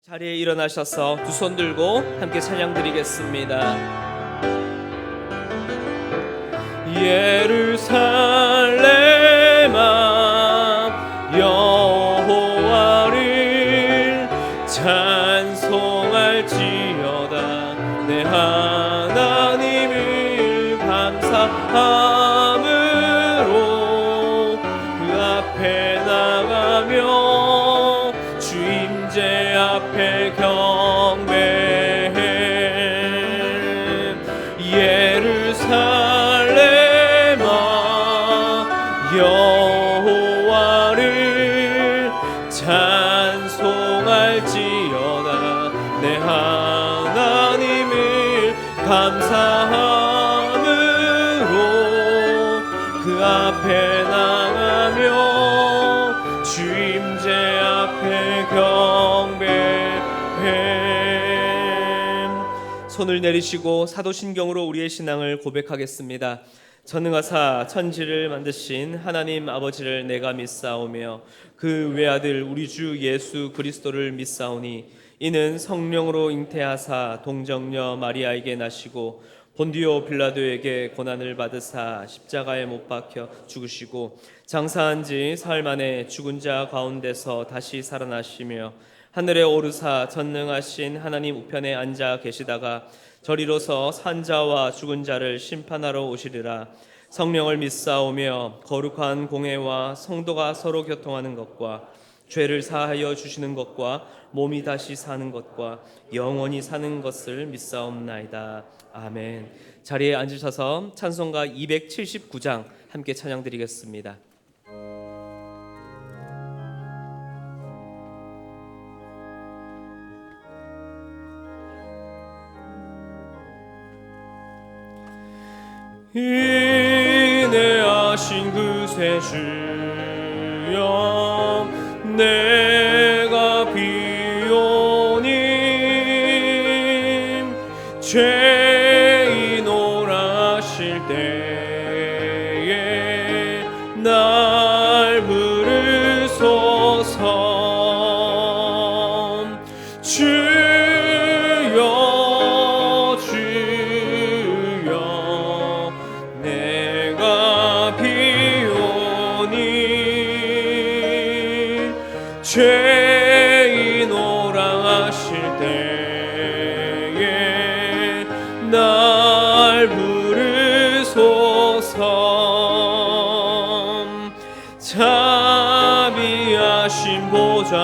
자리에 일어나셔서 두 손 들고 함께 찬양 드리겠습니다. 예루살렘아 여호와를 찬송할지어다. 내 하나님을 감사함으로 그 앞에 나가며 주 임재 앞에 경배해. 예루살렘아 여호와를 찬송할지어다. 내 하나님을 감사함으로 그 앞에 나가며 주 임재 앞에 경배해. 손을 내리시고 사도신경으로 우리의 신앙을 고백하겠습니다. 전능하사 천지를 만드신 하나님 아버지를 내가 믿사오며 그 외아들 우리 주 예수 그리스도를 믿사오니 이는 성령으로 잉태하사 동정녀 마리아에게 나시고 본디오 빌라도에게 고난을 받으사 십자가에 못 박혀 죽으시고 장사한 지 사흘 만에 죽은 자 가운데서 다시 살아나시며 하늘에 오르사 전능하신 하나님 우편에 앉아 계시다가 저리로서 산 자와 죽은 자를 심판하러 오시리라. 성령을 믿사오며 거룩한 공회와 성도가 서로 교통하는 것과 죄를 사하여 주시는 것과 몸이 다시 사는 것과 영원히 사는 것을 믿사옵나이다. 아멘. 자리에 앉으셔서 찬송가 279장 함께 찬양 드리겠습니다. 인내하신 그새 주여 내가 비오니 죄인 오라실 때에 날 부르소서. 주여 주여 내가 비오니 죄인 오라 하실 때에 날 부르소서. 자비하신 보좌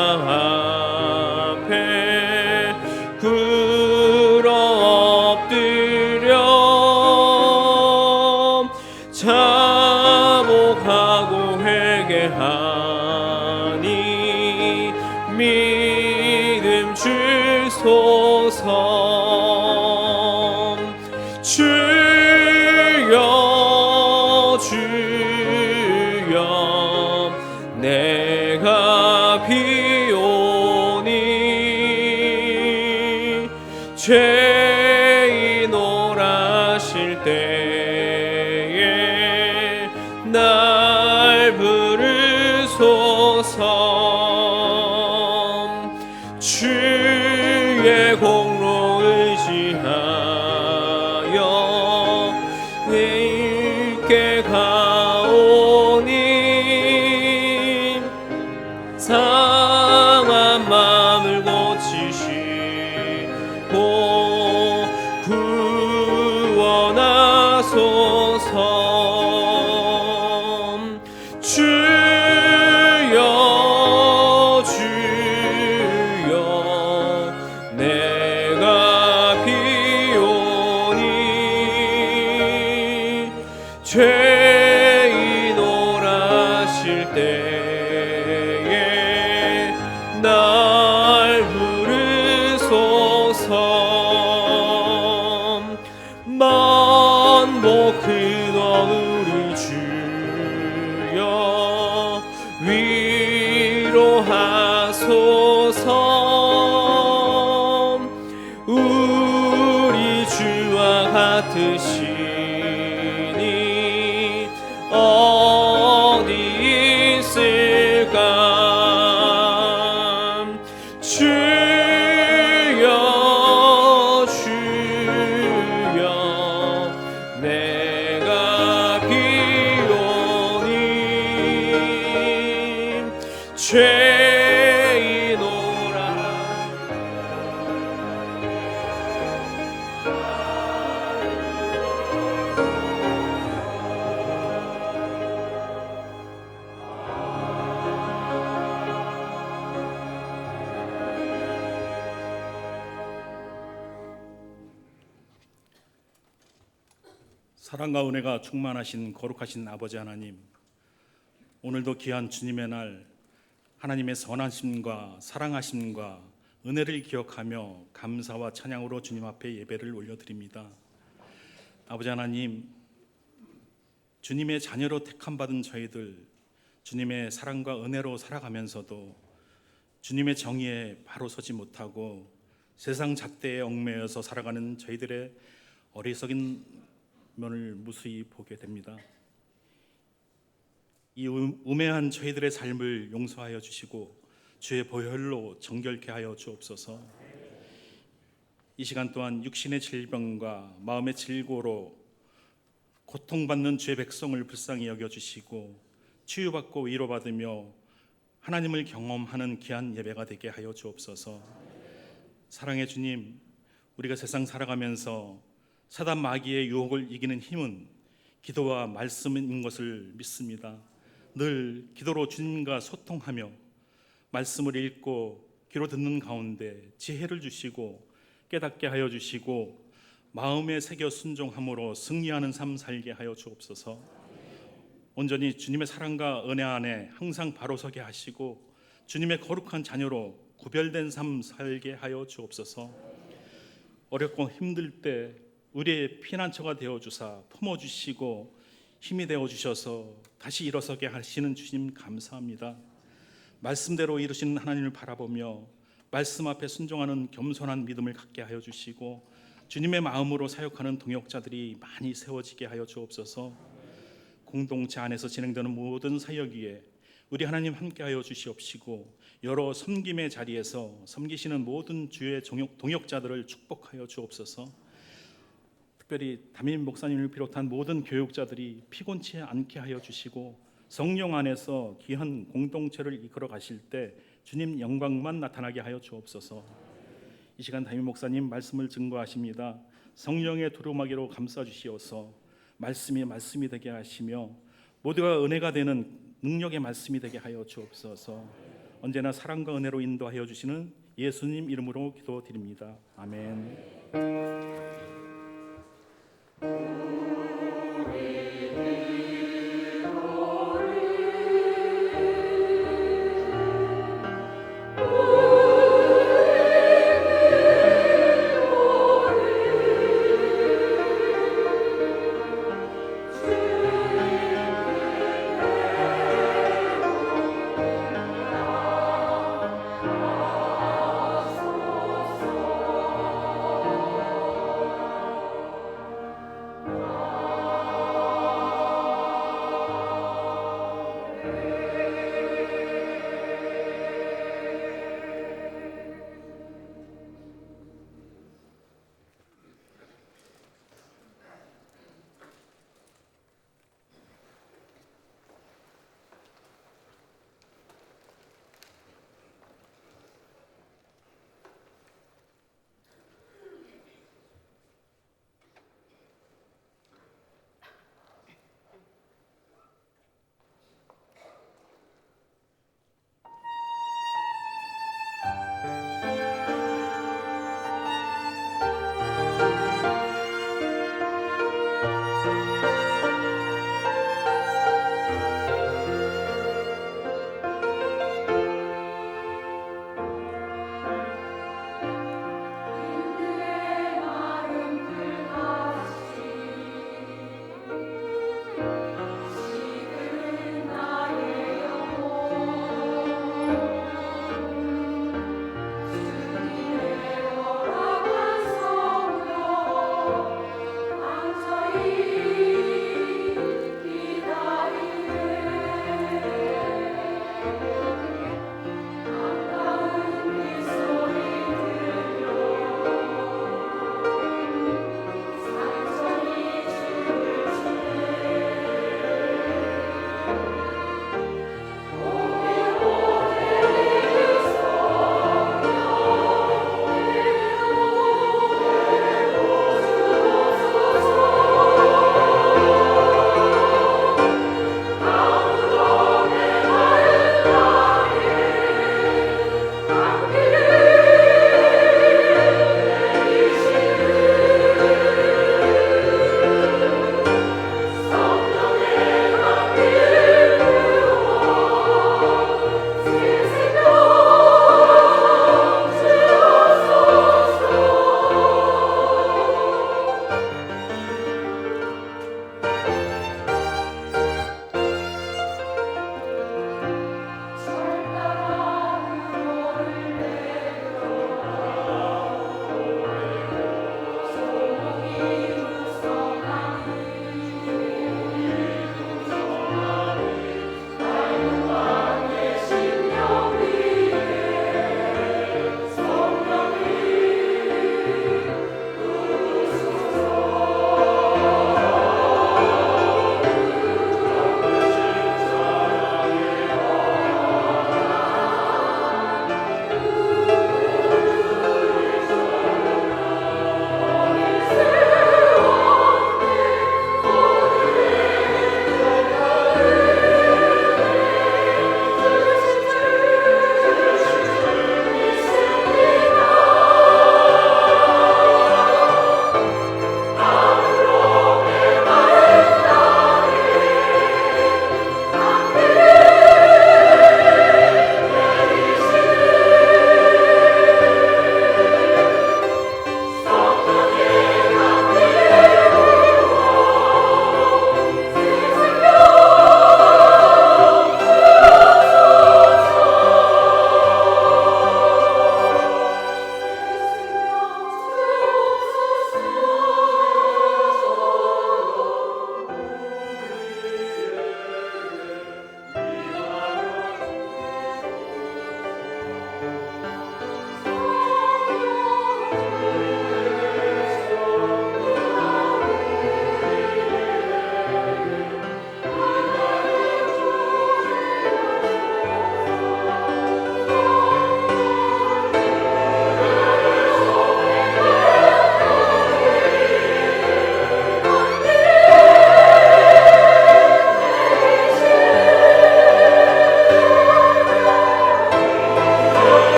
앞에 굴어 엎드려 자복하고 회개하니 믿음 주소서. 주여 주여 내가 비오니 죄인 오라실 때에 날 부르소서. 주의 공로 의지하여 내게 가오니 상한 마음을 고치시고 구원하소서. 주여 주여 내가 비오니 죄인 오라실 때에 날 부르소서. 사랑과 은혜가 충만하신 거룩하신 아버지 하나님, 오늘도 귀한 주님의 날 하나님의 선하심과 사랑하심과 은혜를 기억하며 감사와 찬양으로 주님 앞에 예배를 올려드립니다. 아버지 하나님, 주님의 자녀로 택함받은 저희들, 주님의 사랑과 은혜로 살아가면서도 주님의 정의에 바로 서지 못하고 세상 잣대에 얽매여서 살아가는 저희들의 어리석인 면을 무수히 보게 됩니다. 이 우매한 저희들의 삶을 용서하여 주시고 주의 보혈로 정결케 하여 주옵소서. 이 시간 또한 육신의 질병과 마음의 질고로 고통받는 주의 백성을 불쌍히 여겨주시고 치유받고 위로받으며 하나님을 경험하는 귀한 예배가 되게 하여 주옵소서. 사랑의 주님, 우리가 세상 살아가면서 사단 마귀의 유혹을 이기는 힘은 기도와 말씀인 것을 믿습니다. 늘 기도로 주님과 소통하며 말씀을 읽고 귀로 듣는 가운데 지혜를 주시고 깨닫게 하여 주시고 마음에 새겨 순종함으로 승리하는 삶 살게 하여 주옵소서. 온전히 주님의 사랑과 은혜 안에 항상 바로 서게 하시고 주님의 거룩한 자녀로 구별된 삶 살게 하여 주옵소서. 어렵고 힘들 때 우리의 피난처가 되어주사 품어주시고 힘이 되어주셔서 다시 일어서게 하시는 주님 감사합니다. 말씀대로 이루시는 하나님을 바라보며 말씀 앞에 순종하는 겸손한 믿음을 갖게 하여 주시고 주님의 마음으로 사역하는 동역자들이 많이 세워지게 하여 주옵소서. 공동체 안에서 진행되는 모든 사역 위에 우리 하나님 함께하여 주시옵시고 여러 섬김의 자리에서 섬기시는 모든 주의 동역자들을 축복하여 주옵소서. 특별히 담임 목사님을 비롯한 모든 교육자들이 피곤치 않게 하여 주시고 성령 안에서 귀한 공동체를 이끌어 가실 때 주님 영광만 나타나게 하여 주옵소서. 이 시간 담임 목사님 말씀을 증거하십니다. 성령의 두루마기로 감싸 주시어서 말씀이 되게 하시며 모두가 은혜가 되는 능력의 말씀이 되게 하여 주옵소서. 언제나 사랑과 은혜로 인도하여 주시는 예수님 이름으로 기도드립니다. 아멘.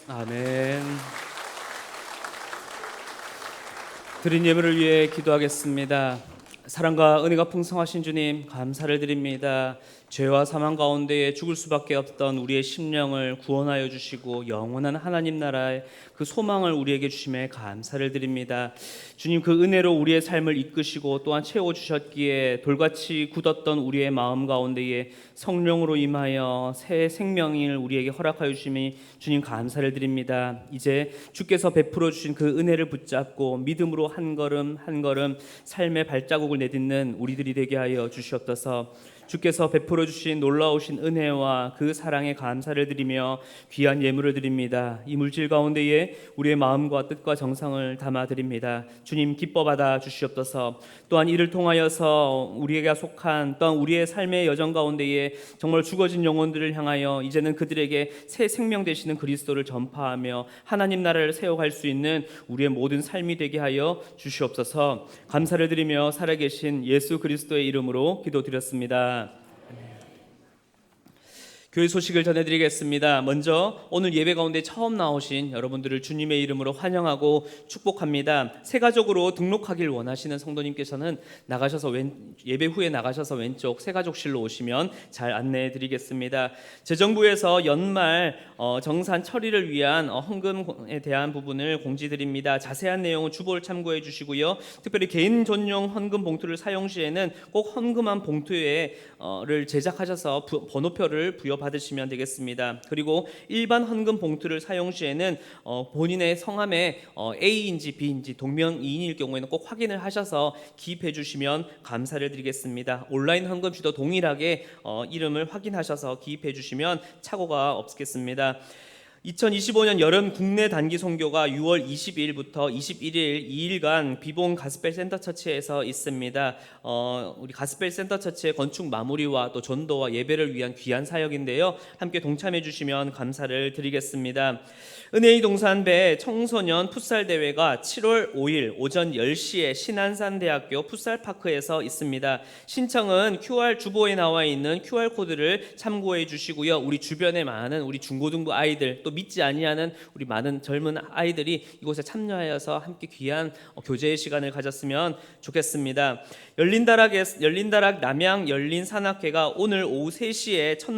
아멘. 드린 예물을 위해 기도하겠습니다. 사랑과 은혜가 풍성하신 주님 감사를 드립니다. 죄와 사망 가운데에 죽을 수밖에 없던 우리의 심령을 구원하여 주시고 영원한 하나님 나라의 그 소망을 우리에게 주심에 감사를 드립니다. 주님, 그 은혜로 우리의 삶을 이끄시고 또한 채워 주셨기에 돌같이 굳었던 우리의 마음 가운데에 성령으로 임하여 새 생명을 우리에게 허락하여 주심이 주님 감사를 드립니다. 이제 주께서 베풀어 주신 그 은혜를 붙잡고 믿음으로 한 걸음 한 걸음 삶의 발자국을 내딛는 우리들이 되게 하여 주시옵소서. 주께서 베풀어 주신 놀라우신 은혜와 그 사랑에 감사를 드리며 귀한 예물을 드립니다. 이 물질 가운데에 우리의 마음과 뜻과 정성을 담아 드립니다. 주님, 기뻐 받아 주시옵소서. 또한 이를 통하여서 우리에게 속한 또한 우리의 삶의 여정 가운데에 정말 죽어진 영혼들을 향하여 이제는 그들에게 새 생명 되시는 그리스도를 전파하며 하나님 나라를 세워갈 수 있는 우리의 모든 삶이 되게 하여 주시옵소서. 감사를 드리며 살아계신 예수 그리스도의 이름으로 기도드렸습니다. 교회 소식을 전해드리겠습니다. 먼저 오늘 예배 가운데 처음 나오신 여러분들을 주님의 이름으로 환영하고 축복합니다. 새가족으로 등록하길 원하시는 성도님께서는 예배 후에 나가셔서 왼쪽 새가족실로 오시면 잘 안내해드리겠습니다. 재정부에서 연말 정산 처리를 위한 헌금에 대한 부분을 공지드립니다. 자세한 내용은 주보를 참고해 주시고요. 특별히 개인 전용 헌금 봉투를 사용 시에는 꼭 헌금한 봉투를 제작하셔서 번호표를 받으시면 되겠습니다. 그리고 일반 헌금 봉투를 사용 시에는 본인의 성함에 A인지 B인지 동명이인일 경우에는 꼭 확인을 하셔서 기입해 주시면 감사를 드리겠습니다. 온라인 헌금 시도 동일하게 이름을 확인하셔서 기입해 주시면 착오가 없겠습니다. 2025년 여름 국내 단기 선교가 6월 22일부터 21일 2일간 비봉 가스펠 센터 처치에서 있습니다. 우리 가스펠 센터 처치의 건축 마무리와 또 전도와 예배를 위한 귀한 사역인데요. 함께 동참해 주시면 감사를 드리겠습니다. 은혜의 동산배 청소년 풋살 대회가 7월 5일 오전 10시에 신안산대학교 풋살파크에서 있습니다. 신청은 주보에 나와 있는 QR코드를 참고해 주시고요. 우리 주변에 많은 우리 중고등부 아이들 또 믿지 아니하는 우리 많은 젊은 아이들이 이곳에 참여하여서 함께 귀한 교제의 시간을 가졌으면 좋겠습니다. 열린다락 남양 열린산악회가 오늘 오후 3시에 첫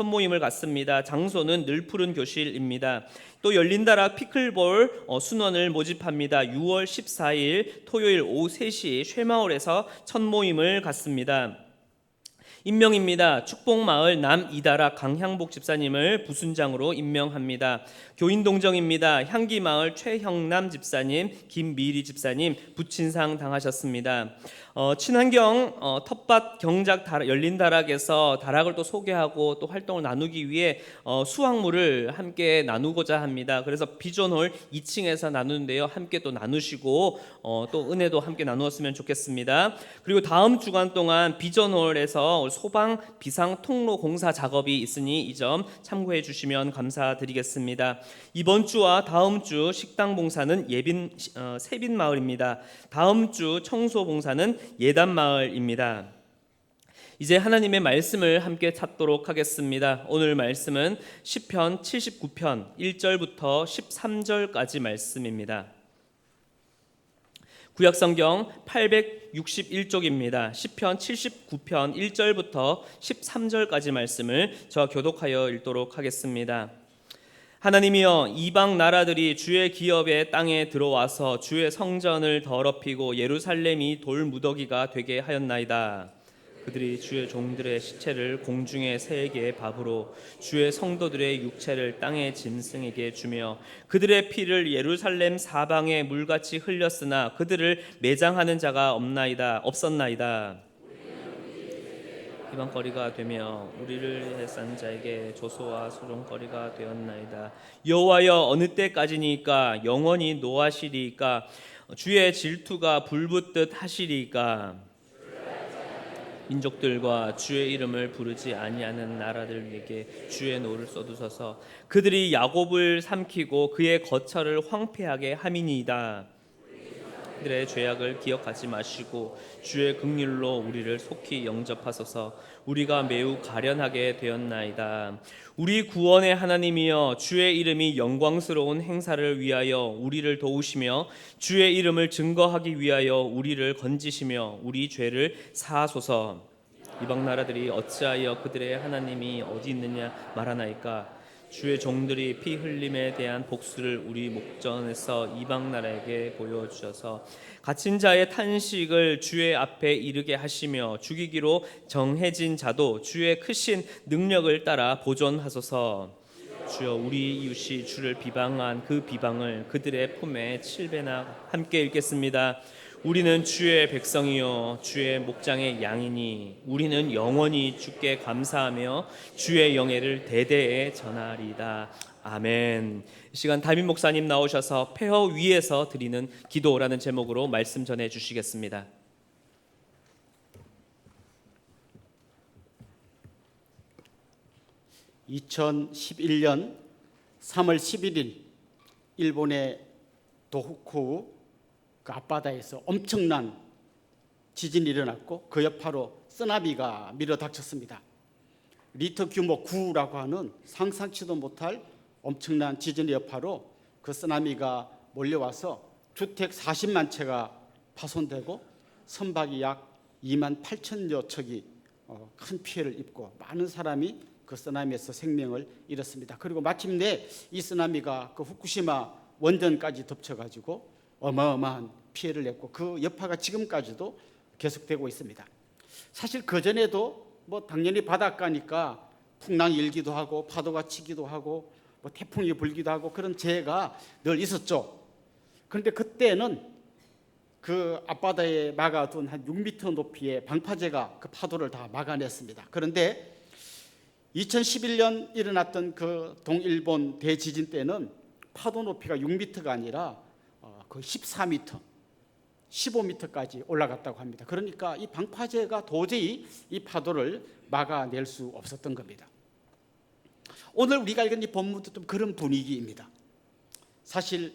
모임을 갖습니다. 장소는 늘 푸른 교실입니다. 또 열린다락 피클볼 순원을 모집합니다. 6월 14일 토요일 오후 3시 쉐마을에서 첫 모임을 갖습니다. 임명입니다. 축복마을 남이다락 강향복 집사님을 부순장으로 임명합니다. 교인동정입니다. 향기마을 최형남 집사님, 김미리 집사님 부친상 당하셨습니다. 친환경 텃밭 경작 열린다락에서 다락을 또 소개하고 또 활동을 나누기 위해 수확물을 함께 나누고자 합니다. 그래서 비전홀 2층에서 나누는데요. 함께 또 나누시고 또 은혜도 함께 나누었으면 좋겠습니다. 그리고 다음 주간 동안 비전홀에서 소방 비상 통로 공사 작업이 있으니 이 점 참고해 주시면 감사드리겠습니다. 이번 주와 다음 주 식당 봉사는 세빈 마을입니다. 다음 주 청소 봉사는 예단 마을입니다. 이제 하나님의 말씀을 함께 찾도록 하겠습니다. 오늘 말씀은 시편 79편 1절부터 13절까지 말씀입니다. 구약성경 861쪽입니다. 시편 79편 1절부터 13절까지 말씀을 저와 교독하여 읽도록 하겠습니다. 하나님이여, 이방 나라들이 주의 기업의 땅에 들어와서 주의 성전을 더럽히고 예루살렘이 돌무더기가 되게 하였나이다. 그들이 주의 종들의 시체를 공중의 새에게 밥으로 주의 성도들의 육체를 땅의 짐승에게 주며 그들의 피를 예루살렘 사방에 물같이 흘렸으나 그들을 매장하는 자가 없었나이다. 희망거리가 되며 우리를 해산 자에게 조소와 소종거리가 되었나이다. 여호와여, 어느 때까지니까 영원히 노하시리이까? 주의 질투가 불붙듯 하시리이까? 민족들과 주의 이름을 부르지 아니하는 나라들에게 주의 노를 쏟으소서. 그들이 야곱을 삼키고 그의 거처를 황폐하게 함이니이다. 그들의 죄악을 기억하지 마시고 주의 긍휼로 우리를 속히 영접하소서. 우리가 매우 가련하게 되었나이다. 우리 구원의 하나님이여, 주의 이름이 영광스러운 행사를 위하여 우리를 도우시며 주의 이름을 증거하기 위하여 우리를 건지시며 우리 죄를 사하소서. 이방 나라들이 어찌하여 그들의 하나님이 어디 있느냐 말하나이까. 주의 종들이 피 흘림에 대한 복수를 우리 목전에서 이방 나라에게 보여주셔서 갇힌 자의 탄식을 주의 앞에 이르게 하시며 죽이기로 정해진 자도 주의 크신 능력을 따라 보존하소서. 주여, 우리 이웃이 주를 비방한 그 비방을 그들의 품에 7배나 함께 읽겠습니다. 우리는 주의 백성이요 주의 목장의 양이니 우리는 영원히 주께 감사하며 주의 영예를 대대에 전하리이다. 아멘. 이 시간 담임 목사님 나오셔서 폐허 위에서 드리는 기도라는 제목으로 말씀 전해 주시겠습니다. (2011년 3월 11일) 일본의 도호쿠 그 앞바다에서 엄청난 지진이 일어났고 그 여파로 쓰나미가 밀어닥쳤습니다. 리터 규모 9라고 하는 상상치도 못할 엄청난 지진의 여파로 그 쓰나미가 몰려와서 주택 40만 채가 파손되고 선박이 약 2만 8천여 척이 큰 피해를 입고 많은 사람이 그 쓰나미에서 생명을 잃었습니다. 그리고 마침내 이 쓰나미가 그 후쿠시마 원전까지 덮쳐가지고 어마어마한 피해를 냈고 그 여파가 지금까지도 계속되고 있습니다. 사실 그전에도 뭐 당연히 바닷가니까 풍랑이 일기도 하고 파도가 치기도 하고 뭐 태풍이 불기도 하고 그런 재해가 늘 있었죠. 그런데 그때는 그 앞바다에 막아둔 한 6m 높이의 방파제가 그 파도를 다 막아냈습니다. 그런데 2011년 일어났던 그 동일본 대지진 때는 파도 높이가 6m가 아니라 거의 14m, 15m까지 올라갔다고 합니다. 그러니까 이 방파제가 도저히 이 파도를 막아낼 수 없었던 겁니다. 오늘 우리가 읽은 이 본문도 좀 그런 분위기입니다. 사실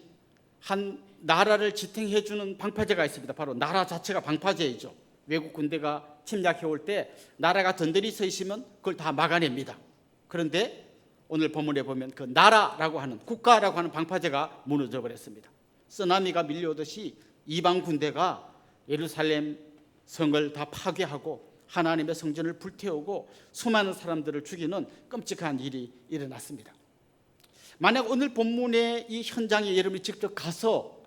한 나라를 지탱해 주는 방파제가 있습니다. 바로 나라 자체가 방파제이죠. 외국 군대가 침략해 올 때 나라가 든든히 서 있으면 그걸 다 막아냅니다. 그런데 오늘 본문에 보면 그 나라라고 하는 국가라고 하는 방파제가 무너져 버렸습니다. 쓰나미가 밀려오듯이 이방 군대가 예루살렘 성을 다 파괴하고 하나님의 성전을 불태우고 수많은 사람들을 죽이는 끔찍한 일이 일어났습니다. 만약 오늘 본문의 이 현장에 여러분이 직접 가서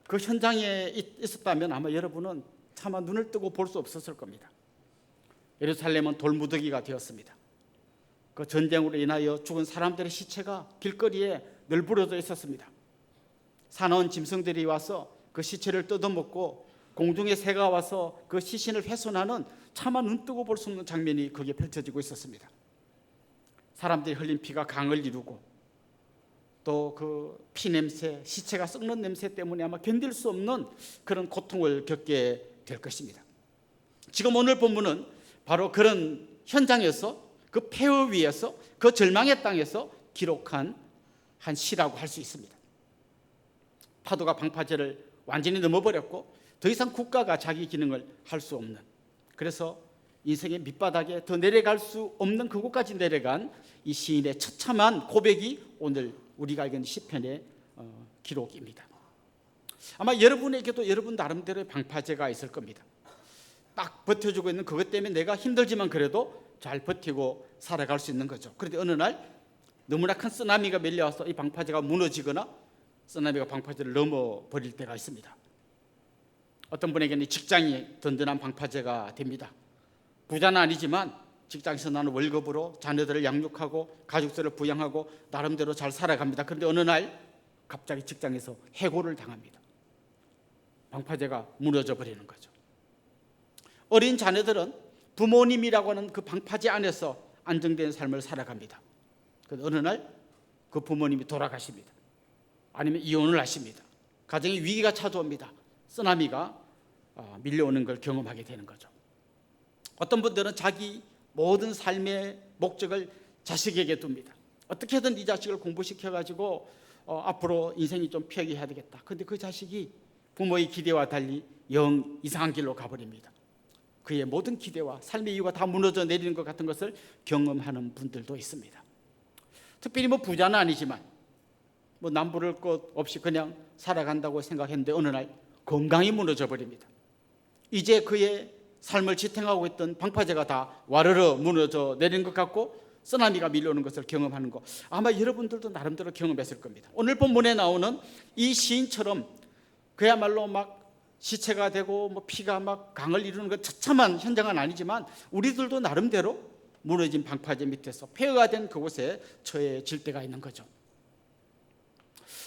그 현장에 있었다면 아마 여러분은 차마 눈을 뜨고 볼 수 없었을 겁니다. 예루살렘은 돌무더기가 되었습니다. 그 전쟁으로 인하여 죽은 사람들의 시체가 길거리에 널브러져 있었습니다. 사나운 짐승들이 와서 그 시체를 뜯어먹고 공중의 새가 와서 그 시신을 훼손하는 차마 눈뜨고 볼 수 없는 장면이 거기에 펼쳐지고 있었습니다. 사람들이 흘린 피가 강을 이루고 또 그 피냄새, 시체가 썩는 냄새 때문에 아마 견딜 수 없는 그런 고통을 겪게 될 것입니다. 지금 오늘 본문은 바로 그런 현장에서 그 폐허 위에서 그 절망의 땅에서 기록한 한 시라고 할 수 있습니다. 파도가 방파제를 완전히 넘어버렸고 더 이상 국가가 자기 기능을 할 수 없는, 그래서 인생의 밑바닥에 더 내려갈 수 없는 그곳까지 내려간 이 시인의 처참한 고백이 오늘 우리가 읽은 시편의 기록입니다. 아마 여러분에게도 여러분 나름대로의 방파제가 있을 겁니다. 딱 버텨주고 있는 그것 때문에 내가 힘들지만 그래도 잘 버티고 살아갈 수 있는 거죠. 그런데 어느 날 너무나 큰 쓰나미가 밀려와서 이 방파제가 무너지거나 쓰나미가 방파제를 넘어버릴 때가 있습니다. 어떤 분에게는 직장이 든든한 방파제가 됩니다. 부자는 아니지만 직장에서 나는 월급으로 자녀들을 양육하고 가족들을 부양하고 나름대로 잘 살아갑니다. 그런데 어느 날 갑자기 직장에서 해고를 당합니다. 방파제가 무너져 버리는 거죠. 어린 자녀들은 부모님이라고 하는 그 방파제 안에서 안정된 삶을 살아갑니다. 그런데 어느 날 그 부모님이 돌아가십니다. 아니면 이혼을 하십니다. 가정에 위기가 찾아옵니다. 쓰나미가 밀려오는 걸 경험하게 되는 거죠. 어떤 분들은 자기 모든 삶의 목적을 자식에게 둡니다. 어떻게든 이 자식을 공부시켜가지고 앞으로 인생이 좀 피하게 해야 되겠다. 그런데 그 자식이 부모의 기대와 달리 영 이상한 길로 가버립니다. 그의 모든 기대와 삶의 이유가 다 무너져 내리는 것 같은 것을 경험하는 분들도 있습니다. 특별히 부자는 아니지만 남부를 것 없이 그냥 살아간다고 생각했는데 어느 날 건강이 무너져 버립니다. 이제 그의 삶을 지탱하고 있던 방파제가 다 와르르 무너져 내리는 것 같고 쓰나미가 밀려오는 것을 경험하는 것, 아마 여러분들도 나름대로 경험했을 겁니다. 오늘 본문에 나오는 이 시인처럼 그야말로 막 시체가 되고 피가 막 강을 이루는 것 처참한 현장은 아니지만 우리들도 나름대로 무너진 방파제 밑에서 폐허가 된 그곳에 처해질 때가 있는 거죠.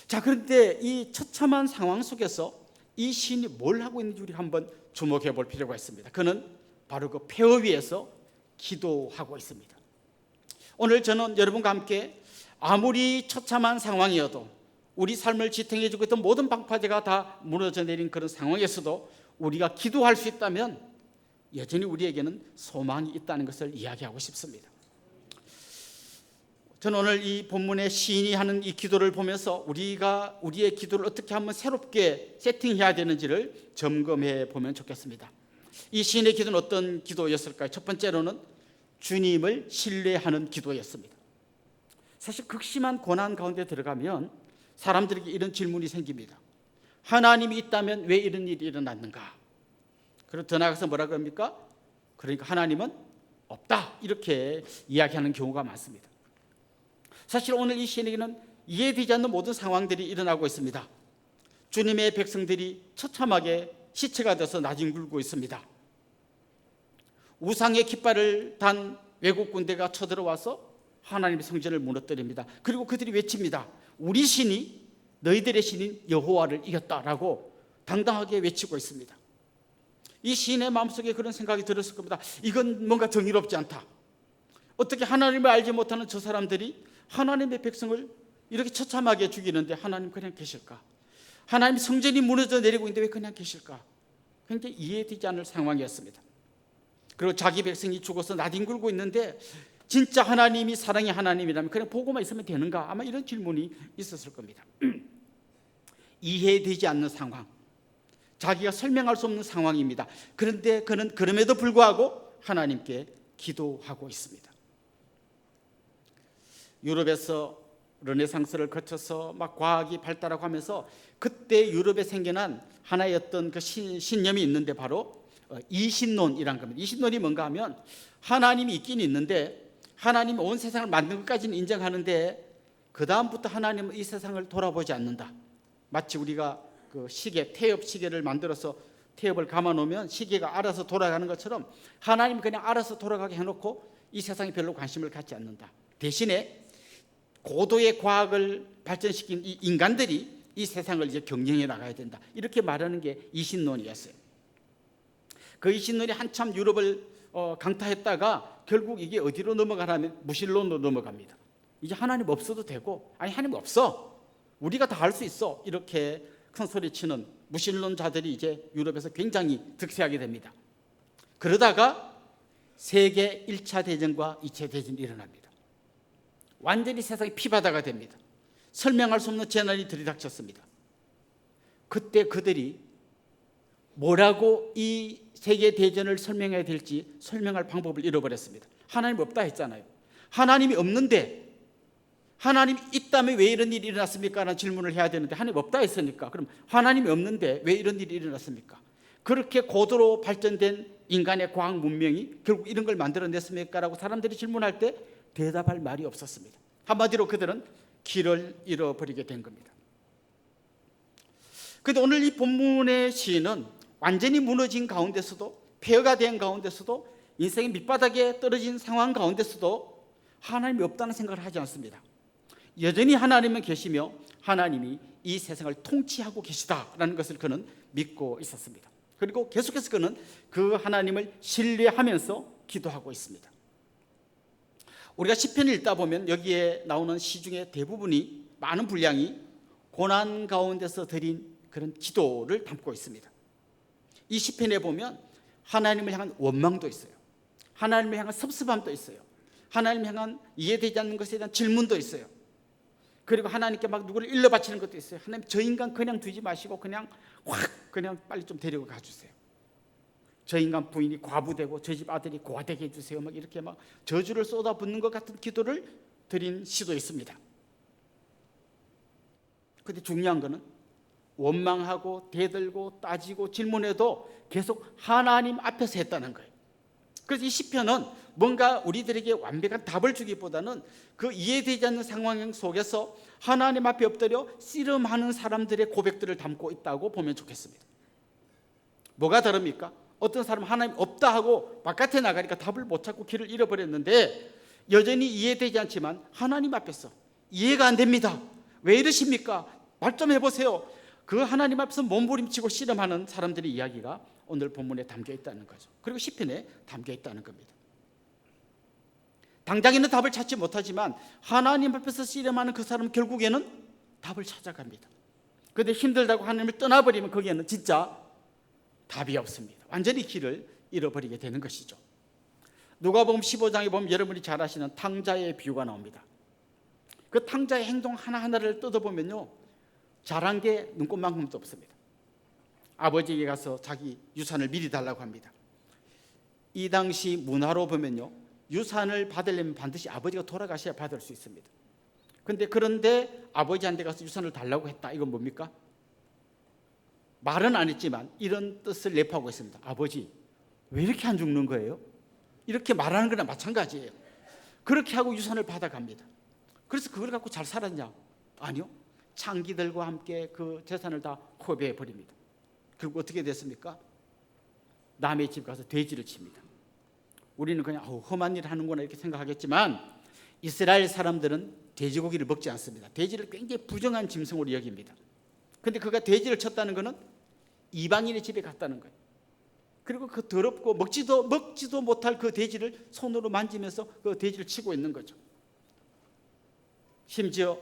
자, 그런데 이 처참한 상황 속에서 이 시인이 뭘 하고 있는지 우리가 한번 주목해 볼 필요가 있습니다. 그는 바로 그 폐허 위에서 기도하고 있습니다. 오늘 저는 여러분과 함께 아무리 처참한 상황이어도 우리 삶을 지탱해주고 있던 모든 방파제가 다 무너져 내린 그런 상황에서도 우리가 기도할 수 있다면 여전히 우리에게는 소망이 있다는 것을 이야기하고 싶습니다. 저는 오늘 이 본문의 시인이 하는 이 기도를 보면서 우리가 우리의 기도를 어떻게 한번 새롭게 세팅해야 되는지를 점검해 보면 좋겠습니다. 이 시인의 기도는 어떤 기도였을까요? 첫 번째로는 주님을 신뢰하는 기도였습니다. 사실 극심한 고난 가운데 들어가면 사람들에게 이런 질문이 생깁니다. 하나님이 있다면 왜 이런 일이 일어났는가? 그리고 더 나아가서 뭐라고 합니까? 그러니까 하나님은 없다, 이렇게 이야기하는 경우가 많습니다. 사실 오늘 이 시인에게는 이해되지 않는 모든 상황들이 일어나고 있습니다. 주님의 백성들이 처참하게 시체가 돼서 나뒹굴고 있습니다. 우상의 깃발을 단 외국 군대가 쳐들어와서 하나님의 성전을 무너뜨립니다. 그리고 그들이 외칩니다. 우리 신이 너희들의 신인 여호와를 이겼다라고 당당하게 외치고 있습니다. 이 시인의 마음속에 그런 생각이 들었을 겁니다. 이건 뭔가 정의롭지 않다. 어떻게 하나님을 알지 못하는 저 사람들이 하나님의 백성을 이렇게 처참하게 죽이는데 하나님 그냥 계실까? 하나님 성전이 무너져 내리고 있는데 왜 그냥 계실까? 굉장히 이해되지 않을 상황이었습니다. 그리고 자기 백성이 죽어서 나뒹굴고 있는데 진짜 하나님이 사랑의 하나님이라면 그냥 보고만 있으면 되는가? 아마 이런 질문이 있었을 겁니다. 이해되지 않는 상황, 자기가 설명할 수 없는 상황입니다. 그런데 그는 그럼에도 불구하고 하나님께 기도하고 있습니다. 유럽에서 르네상스를 거쳐서 막 과학이 발달하고 하면서 그때 유럽에 생겨난 하나의 어떤 그 신념이 있는데 바로 이신론이란 겁니다. 이신론이 뭔가 하면 하나님이 있긴 있는데 하나님이 온 세상을 만든 것까지는 인정하는데 그 다음부터 하나님은 이 세상을 돌아보지 않는다. 마치 우리가 그 시계, 태엽 시계를 만들어서 태엽을 감아 놓으면 시계가 알아서 돌아가는 것처럼 하나님은 그냥 알아서 돌아가게 해놓고 이 세상에 별로 관심을 갖지 않는다. 대신에 고도의 과학을 발전시킨 이 인간들이 이 세상을 이제 경영해 나가야 된다. 이렇게 말하는 게 이신론이었어요. 그 이신론이 한참 유럽을 강타했다가 결국 이게 어디로 넘어가냐면 무신론으로 넘어갑니다. 이제 하나님 없어도 되고, 아니 하나님 없어, 우리가 다 할 수 있어, 이렇게 큰 소리 치는 무신론자들이 이제 유럽에서 굉장히 득세하게 됩니다. 그러다가 세계 1차 대전과 2차 대전이 일어납니다. 완전히 세상이 피바다가 됩니다. 설명할 수 없는 재난이 들이닥쳤습니다. 그때 그들이 뭐라고 이 세계 대전을 설명해야 될지 설명할 방법을 잃어버렸습니다. 하나님 없다 했잖아요. 하나님이 없는데 하나님이 있다면 왜 이런 일이 일어났습니까? 라는 질문을 해야 되는데 하나님 없다 했으니까 그럼 하나님이 없는데 왜 이런 일이 일어났습니까? 그렇게 고도로 발전된 인간의 과학 문명이 결국 이런 걸 만들어냈습니까? 라고 사람들이 질문할 때 대답할 말이 없었습니다. 한마디로 그들은 길을 잃어버리게 된 겁니다. 그런데 오늘 이 본문의 시인은 완전히 무너진 가운데서도, 폐허가 된 가운데서도, 인생의 밑바닥에 떨어진 상황 가운데서도 하나님이 없다는 생각을 하지 않습니다. 여전히 하나님은 계시며 하나님이 이 세상을 통치하고 계시다라는 것을 그는 믿고 있었습니다. 그리고 계속해서 그는 그 하나님을 신뢰하면서 기도하고 있습니다. 우리가 시편을 읽다 보면 여기에 나오는 시 중에 대부분이, 많은 분량이 고난 가운데서 드린 그런 기도를 담고 있습니다. 이 시편에 보면 하나님을 향한 원망도 있어요. 하나님을 향한 섭섭함도 있어요. 하나님을 향한 이해되지 않는 것에 대한 질문도 있어요. 그리고 하나님께 막 누구를 일러 바치는 것도 있어요. 하나님 저 인간 그냥 두지 마시고 그냥 확 그냥 빨리 좀 데리고 가주세요. 저 인간 부인이 과부되고 저 집 아들이 고아되게 해주세요. 막 이렇게 막 저주를 쏟아붓는 것 같은 기도를 드린 시도 있습니다. 그런데 중요한 거는 원망하고 대들고 따지고 질문해도 계속 하나님 앞에서 했다는 거예요. 그래서 이 시편은 뭔가 우리들에게 완벽한 답을 주기보다는 그 이해되지 않는 상황 속에서 하나님 앞에 엎드려 씨름하는 사람들의 고백들을 담고 있다고 보면 좋겠습니다. 뭐가 다릅니까? 어떤 사람은 하나님 없다 하고 바깥에 나가니까 답을 못 찾고 길을 잃어버렸는데 여전히 이해되지 않지만 하나님 앞에서 이해가 안 됩니다. 왜 이러십니까? 말 좀 해보세요. 그 하나님 앞에서 몸부림치고 씨름하는 사람들의 이야기가 오늘 본문에 담겨 있다는 거죠. 그리고 시편에 담겨 있다는 겁니다. 당장에는 답을 찾지 못하지만 하나님 앞에서 씨름하는 그 사람은 결국에는 답을 찾아갑니다. 그런데 힘들다고 하나님을 떠나버리면 거기에는 진짜 답이 없습니다. 완전히 길을 잃어버리게 되는 것이죠. 누가복음 15장에 보면 여러분이 잘 아시는 탕자의 비유가 나옵니다. 그 탕자의 행동 하나하나를 뜯어보면요, 잘한 게 눈꼽만큼도 없습니다. 아버지에게 가서 자기 유산을 미리 달라고 합니다. 이 당시 문화로 보면요, 유산을 받으려면 반드시 아버지가 돌아가셔야 받을 수 있습니다. 그런데 아버지한테 가서 유산을 달라고 했다. 이건 뭡니까? 말은 안 했지만 이런 뜻을 내포하고 있습니다. 아버지, 왜 이렇게 안 죽는 거예요? 이렇게 말하는 거나 마찬가지예요. 그렇게 하고 유산을 받아갑니다. 그래서 그걸 갖고 잘 살았냐? 아니요. 창기들과 함께 그 재산을 다 허비해 버립니다. 결국 어떻게 됐습니까? 남의 집 가서 돼지를 칩니다. 우리는 그냥 험한 일을 하는구나 이렇게 생각하겠지만 이스라엘 사람들은 돼지고기를 먹지 않습니다. 돼지를 굉장히 부정한 짐승으로 여깁니다. 그런데 그가 돼지를 쳤다는 것은 이방인의 집에 갔다는 거예요. 그리고 그 더럽고 먹지도 못할 그 돼지를 손으로 만지면서 그 돼지를 치고 있는 거죠. 심지어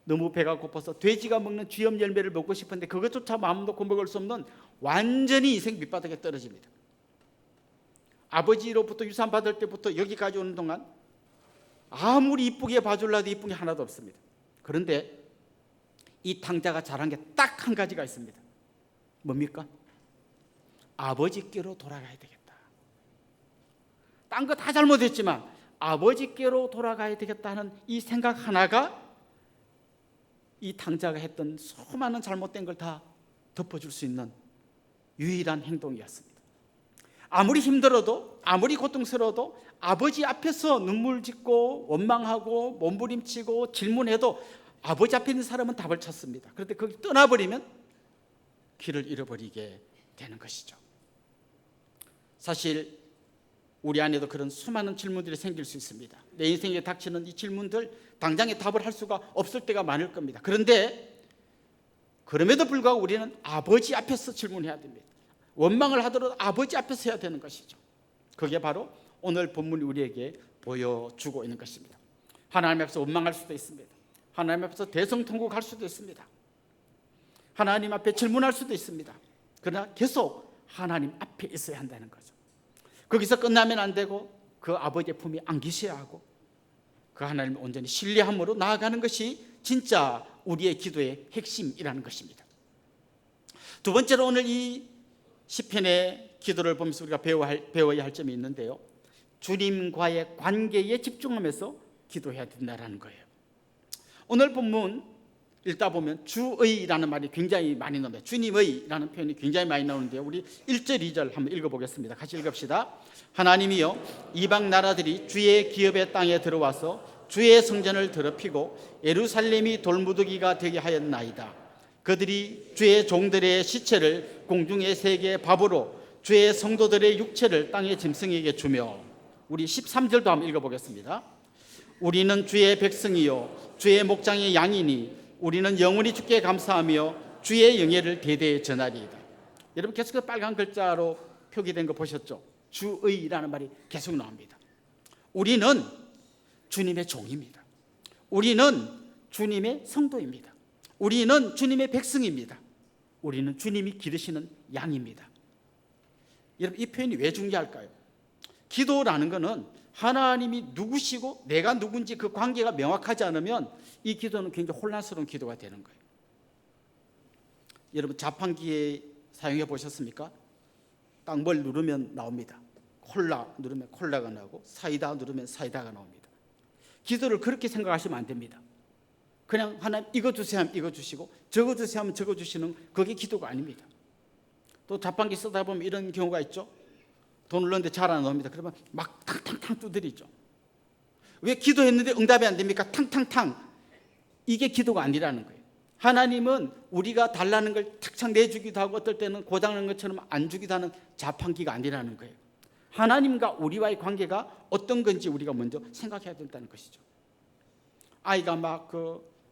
너무 배가 고파서 돼지가 먹는 쥐염 열매를 먹고 싶은데 그것조차 마음 놓고 먹을 수 없는 완전히 인생 밑바닥에 떨어집니다. 아버지로부터 유산 받을 때부터 여기까지 오는 동안 아무리 이쁘게 봐줄라도 이쁜 게 하나도 없습니다. 그런데 이 탕자가 잘한 게 딱 한 가지가 있습니다. 뭡니까? 아버지께로 돌아가야 되겠다. 딴 거 다 잘못했지만 아버지께로 돌아가야 되겠다 하는 이 생각 하나가 이 탕자가 했던 수많은 잘못된 걸 다 덮어줄 수 있는 유일한 행동이었습니다. 아무리 힘들어도 아무리 고통스러워도 아버지 앞에서 눈물 짓고 원망하고 몸부림치고 질문해도 아버지 앞에 있는 사람은 답을 찾습니다. 그런데 거기 떠나버리면 길을 잃어버리게 되는 것이죠. 사실 우리 안에도 그런 수많은 질문들이 생길 수 있습니다. 내 인생에 닥치는 이 질문들 당장에 답을 할 수가 없을 때가 많을 겁니다. 그런데 그럼에도 불구하고 우리는 아버지 앞에서 질문해야 됩니다. 원망을 하더라도 아버지 앞에서 해야 되는 것이죠. 그게 바로 오늘 본문이 우리에게 보여주고 있는 것입니다. 하나님 앞에서 원망할 수도 있습니다. 하나님 앞에서 대성통곡할 수도 있습니다. 하나님 앞에 질문할 수도 있습니다. 그러나 계속 하나님 앞에 있어야 한다는 거죠. 거기서 끝나면 안 되고 그 아버지의 품에 안기셔야 하고 그 하나님을 온전히 신뢰함으로 나아가는 것이 진짜 우리의 기도의 핵심이라는 것입니다. 두 번째로 오늘 이 시편의 기도를 보면서 우리가 배워야 할 점이 있는데요, 주님과의 관계에 집중하면서 기도해야 된다는 거예요. 오늘 본문 읽다 보면 주의라는 말이 굉장히 많이 나옵니다. 주님의라는 표현이 굉장히 많이 나오는데요, 우리 1절 2절 한번 읽어보겠습니다. 같이 읽읍시다. 하나님이여, 이방 나라들이 주의 기업의 땅에 들어와서 주의 성전을 더럽히고 예루살렘이 돌무더기가 되게 하였나이다. 그들이 주의 종들의 시체를 공중의 새의 밥으로 주의 성도들의 육체를 땅의 짐승에게 주며, 우리 13절도 한번 읽어보겠습니다. 우리는 주의 백성이요 주의 목장의 양이니 우리는 영원히 주께 감사하며 주의 영예를 대대에 전하리이다. 여러분 계속해서 빨간 글자로 표기된 거 보셨죠? 주의라는 말이 계속 나옵니다. 우리는 주님의 종입니다. 우리는 주님의 성도입니다. 우리는 주님의 백성입니다. 우리는 주님이 기르시는 양입니다. 여러분 이 표현이 왜 중요할까요? 기도라는 것은 하나님이 누구시고 내가 누군지 그 관계가 명확하지 않으면 이 기도는 굉장히 혼란스러운 기도가 되는 거예요. 여러분 자판기에 사용해 보셨습니까? 딱 뭘 누르면 나옵니다. 콜라 누르면 콜라가 나오고 사이다 누르면 사이다가 나옵니다. 기도를 그렇게 생각하시면 안 됩니다. 그냥 하나님 이거 주세요 하면 이거 주시고 저거 주세요 하면 저거 주시는 그게 기도가 아닙니다. 또 자판기 쓰다 보면 이런 경우가 있죠. 돈을 넣는데 잘 안 나옵니다. 그러면 막 탕탕탕 두드리죠. 왜 기도했는데 응답이 안 됩니까? 탕탕탕. 이게 기도가 아니라는 거예요. 하나님은 우리가 달라는 걸 탁탁 내주기도 하고 어떨 때는 고장난 것처럼 안 주기도 하는 자판기가 아니라는 거예요. 하나님과 우리와의 관계가 어떤 건지 우리가 먼저 생각해야 된다는 것이죠. 아이가 막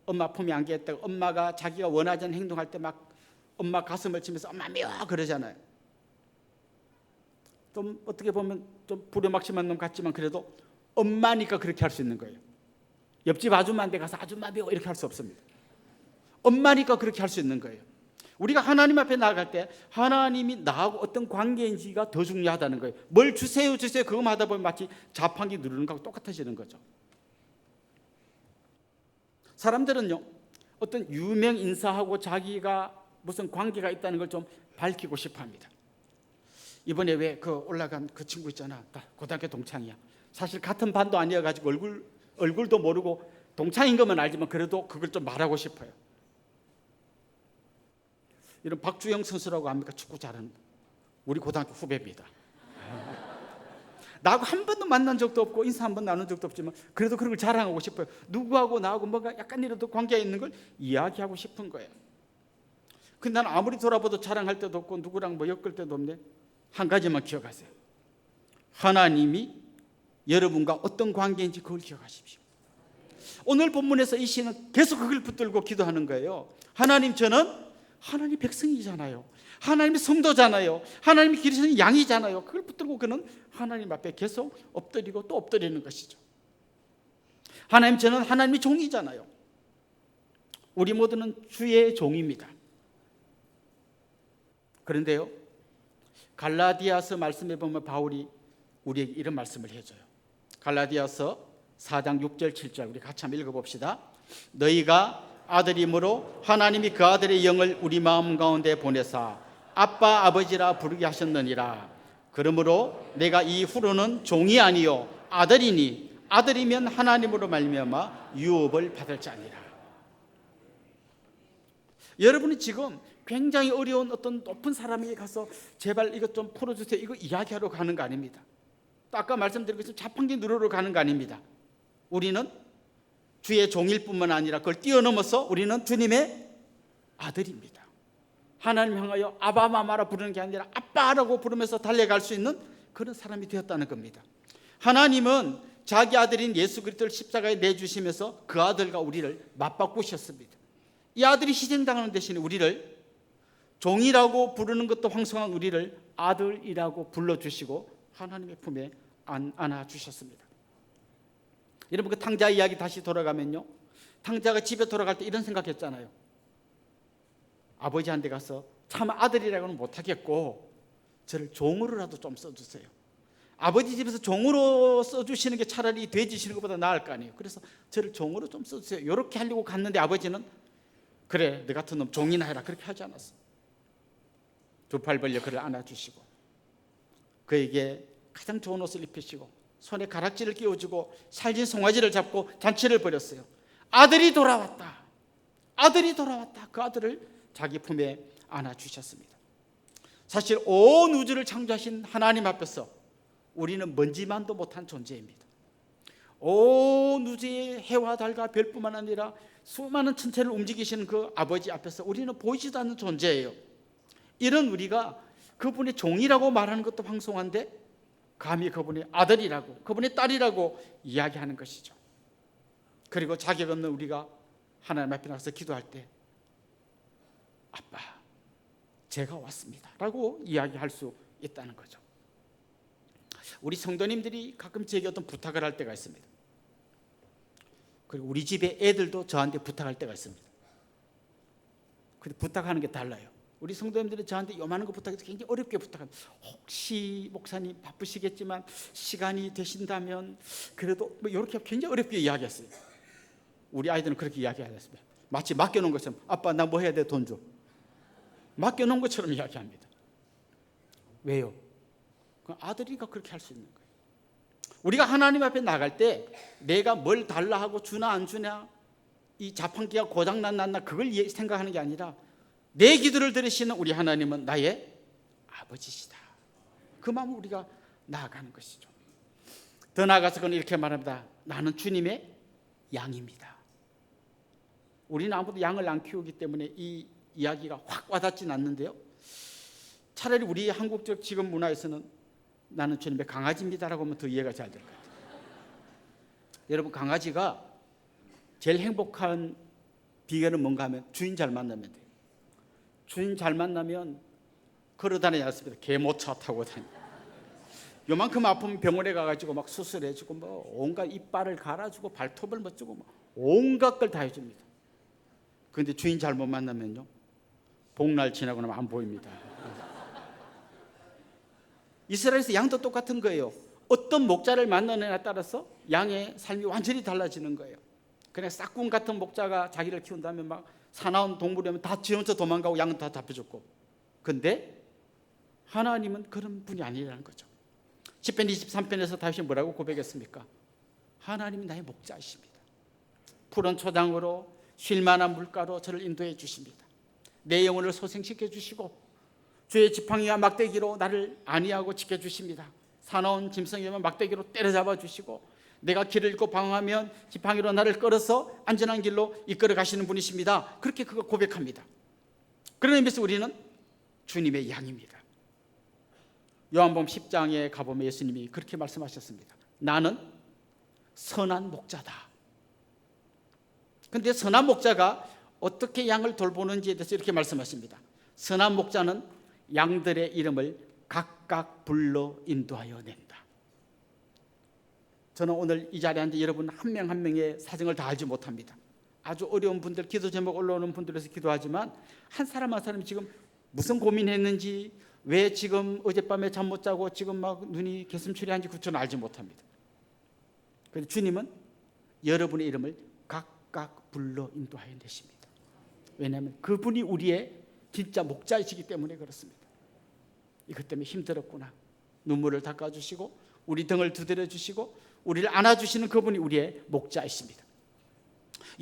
엄마 품에 안기겠다고 엄마가 자기가 원하지 않는 행동할 때 막 엄마 가슴을 치면서 엄마 미워 그러잖아요. 좀 어떻게 보면 좀 부려막심한 놈 같지만 그래도 엄마니까 그렇게 할 수 있는 거예요. 옆집 아줌마한테 가서 아줌마 미워 이렇게 할 수 없습니다. 엄마니까 그렇게 할 수 있는 거예요. 우리가 하나님 앞에 나아갈 때 하나님이 나하고 어떤 관계인지가 더 중요하다는 거예요. 뭘 주세요 주세요 그것만 하다 보면 마치 자판기 누르는 거하고 똑같아지는 거죠. 사람들은요 어떤 유명 인사하고 자기가 무슨 관계가 있다는 걸 좀 밝히고 싶어합니다. 이번에 왜 올라간 그 친구 있잖아, 고등학교 동창이야. 사실 같은 반도 아니어가지고 얼굴도 모르고 동창인 것만 알지만 그래도 그걸 좀 말하고 싶어요. 이런 박주영 선수라고 합니까? 축구 잘하는 우리 고등학교 후배입니다. 나하고 한 번도 만난 적도 없고 인사 한 번 나눈 적도 없지만 그래도 그런 걸 자랑하고 싶어요. 누구하고 나하고 뭔가 약간이라도 관계가 있는 걸 이야기하고 싶은 거예요. 근데 나는 아무리 돌아봐도 자랑할 때도 없고 누구랑 엮을 때도 없네. 한 가지만 기억하세요. 하나님이 여러분과 어떤 관계인지 그걸 기억하십시오. 오늘 본문에서 이 시는 계속 그걸 붙들고 기도하는 거예요. 하나님, 저는 하나님 백성이잖아요. 하나님의 성도잖아요. 하나님이 기르시는 양이잖아요. 그걸 붙들고 그는 하나님 앞에 계속 엎드리고 또 엎드리는 것이죠. 하나님, 저는 하나님의 종이잖아요. 우리 모두는 주의 종입니다. 그런데요, 갈라디아서 말씀에 보면 바울이 우리에게 이런 말씀을 해줘요. 갈라디아서 4장 6절 7절 우리 같이 한번 읽어봅시다. 너희가 아들이므로 하나님이 그 아들의 영을 우리 마음 가운데 보내사 아빠 아버지라 부르게 하셨느니라. 그러므로 내가 이후로는 종이 아니요 아들이니 아들이면 하나님으로 말미암아 유업을 받을 자니라. 여러분이 지금 굉장히 어려운 어떤 높은 사람에게 가서 제발 이것 좀 풀어주세요 이거 이야기하러 가는 거 아닙니다. 또 아까 말씀드린 것처럼 자판기 누르러 가는 거 아닙니다. 우리는 주의 종일 뿐만 아니라 그걸 뛰어넘어서 우리는 주님의 아들입니다. 하나님 향하여 아바마마라 부르는 게 아니라 아빠라고 부르면서 달려갈 수 있는 그런 사람이 되었다는 겁니다. 하나님은 자기 아들인 예수 그리스도를 십자가에 내주시면서 그 아들과 우리를 맞바꾸셨습니다. 이 아들이 희생당하는 대신에 우리를 종이라고 부르는 것도 황송한 우리를 아들이라고 불러주시고 하나님의 품에 안아주셨습니다. 여러분 그 탕자 이야기 다시 돌아가면요, 탕자가 집에 돌아갈 때 이런 생각했잖아요. 아버지한테 가서 참 아들이라고는 못하겠고 저를 종으로라도 좀 써주세요. 아버지 집에서 종으로 써주시는 게 차라리 돼지시는 것보다 나을 거 아니에요. 그래서 저를 종으로 좀 써주세요 이렇게 하려고 갔는데 아버지는 그래 너 같은 놈 종이나 해라 그렇게 하지 않았어요. 두 팔 벌려 그를 안아주시고 그에게 가장 좋은 옷을 입히시고 손에 가락지를 끼워주고 살진 송아지를 잡고 잔치를 벌였어요. 아들이 돌아왔다. 아들이 돌아왔다. 그 아들을 자기 품에 안아주셨습니다. 사실 온 우주를 창조하신 하나님 앞에서 우리는 먼지만도 못한 존재입니다. 온 우주의 해와 달과 별뿐만 아니라 수많은 천체를 움직이시는 그 아버지 앞에서 우리는 보이지도 않는 존재예요. 이런 우리가 그분의 종이라고 말하는 것도 황송한데 감히 그분의 아들이라고 그분의 딸이라고 이야기하는 것이죠. 그리고 자격 없는 우리가 하나님 앞에 나가서 기도할 때 아빠 제가 왔습니다 라고 이야기할 수 있다는 거죠. 우리 성도님들이 가끔 제게 어떤 부탁을 할 때가 있습니다. 그리고 우리 집에 애들도 저한테 부탁할 때가 있습니다. 근데 부탁하는 게 달라요. 우리 성도님들이 저한테 요만한 거 부탁해서 굉장히 어렵게 부탁합니다. 혹시 목사님 바쁘시겠지만 시간이 되신다면 그래도 뭐 이렇게 굉장히 어렵게 이야기했어요. 우리 아이들은 그렇게 이야기하셨습니다. 마치 맡겨놓은 것처럼 아빠 나 뭐 해야 돼 돈 줘. 맡겨놓은 것처럼 이야기합니다. 왜요? 아들이니까 그렇게 할 수 있는 거예요. 우리가 하나님 앞에 나갈 때 내가 뭘 달라 하고 주나 안 주냐, 이 자판기가 고장났나 그걸 생각하는 게 아니라 내 기도를 들으시는 우리 하나님은 나의 아버지시다. 그 마음으로 우리가 나아가는 것이죠. 더 나아가서 그는 이렇게 말합니다. 나는 주님의 양입니다. 우리는 아무도 양을 안 키우기 때문에 이 이야기가 확 와닿진 않는데요. 차라리 우리 한국적 지금 문화에서는 나는 주님의 강아지입니다라고 하면 더 이해가 잘 될 것 같아요. 여러분, 강아지가 제일 행복한 비결은 뭔가 하면 주인 잘 만나면 돼요. 주인 잘 만나면 걸어 다니지 않습니다. 개모차 타고 다니고 요만큼 아프면 병원에 가가지고 막 수술해주고 뭐 온갖 이빨을 갈아주고 발톱을 멋주고 뭐 온갖 걸 다 해줍니다. 그런데 주인 잘못 만나면요, 복날 지나고 나면 안 보입니다. 이스라엘에서 양도 똑같은 거예요. 어떤 목자를 만나느냐에 따라서 양의 삶이 완전히 달라지는 거예요. 그냥 싹군 같은 목자가 자기를 키운다면 막 사나운 동물이면 다 지원서 도망가고 양은 다 잡혀줬고, 근데 하나님은 그런 분이 아니라는 거죠. 시편 23편에서 다윗이 뭐라고 고백했습니까? 하나님이 나의 목자이십니다. 푸른 초장으로 쉴만한 물가로 저를 인도해 주십니다. 내 영혼을 소생시켜 주시고 주의 지팡이와 막대기로 나를 안위하고 지켜주십니다. 사나운 짐승이면 막대기로 때려잡아 주시고 내가 길을 잃고 방황하면 지팡이로 나를 끌어서 안전한 길로 이끌어 가시는 분이십니다. 그렇게 그거 고백합니다. 그런 의미에서 우리는 주님의 양입니다. 요한복음 10장에 가보면 예수님이 그렇게 말씀하셨습니다. 나는 선한 목자다. 그런데 선한 목자가 어떻게 양을 돌보는지에 대해서 이렇게 말씀하십니다. 선한 목자는 양들의 이름을 각각 불러 인도하여 낸다. 저는 오늘 이 자리에 앉아 여러분 한 명 한 명의 사정을 다 알지 못합니다. 아주 어려운 분들, 기도 제목 올라오는 분들에서 기도하지만 한 사람 한 사람이 지금 무슨 고민했는지, 왜 지금 어젯밤에 잠 못 자고 지금 막 눈이 개슴츠레한지 저는 알지 못합니다. 그런데 주님은 여러분의 이름을 각각 불러 인도하여 내십니다. 왜냐하면 그분이 우리의 진짜 목자이시기 때문에 그렇습니다. 이것 때문에 힘들었구나. 눈물을 닦아주시고 우리 등을 두드려 주시고 우리를 안아주시는 그분이 우리의 목자이십니다.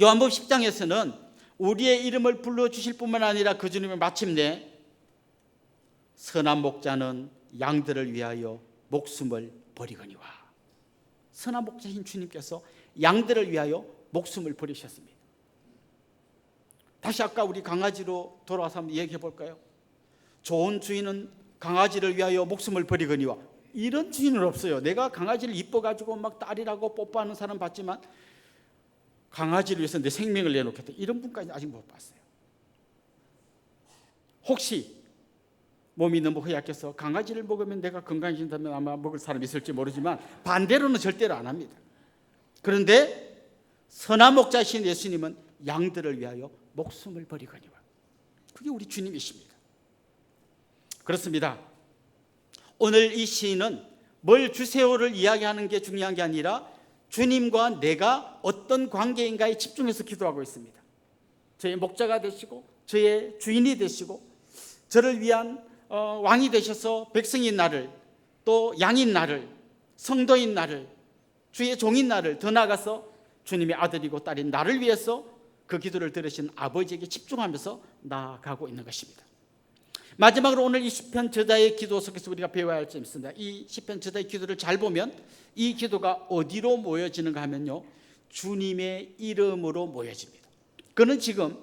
요한복음 10장에서는 우리의 이름을 불러주실 뿐만 아니라 그 주님은 마침내 선한 목자는 양들을 위하여 목숨을 버리거니와. 선한 목자신 주님께서 양들을 위하여 목숨을 버리셨습니다. 다시 아까 우리 강아지로 돌아와서 한번 얘기해 볼까요? 좋은 주인은 강아지를 위하여 목숨을 버리거니와. 이런 주인은 없어요. 내가 강아지를 이뻐가지고 막 딸이라고 뽀뽀하는 사람 봤지만 강아지를 위해서 내 생명을 내놓겠다, 이런 분까지 아직 못 봤어요. 혹시 몸이 너무 허약해서 강아지를 먹으면 내가 건강해진다면 아마 먹을 사람이 있을지 모르지만 반대로는 절대로 안 합니다. 그런데 선한 목자이신 예수님은 양들을 위하여 목숨을 버리거니와. 그게 우리 주님이십니다. 그렇습니다. 오늘 이 시인은 뭘 주세요를 이야기하는 게 중요한 게 아니라 주님과 내가 어떤 관계인가에 집중해서 기도하고 있습니다. 저의 목자가 되시고 저의 주인이 되시고 저를 위한 왕이 되셔서 백성인 나를, 또 양인 나를, 성도인 나를, 주의 종인 나를, 더 나아가서 주님의 아들이고 딸인 나를 위해서 그 기도를 들으신 아버지에게 집중하면서 나아가고 있는 것입니다. 마지막으로 오늘 이 시편 저자의 기도 속에서 우리가 배워야 할 점이 있습니다. 이 시편 저자의 기도를 잘 보면 이 기도가 어디로 모여지는가 하면요, 주님의 이름으로 모여집니다. 그는 지금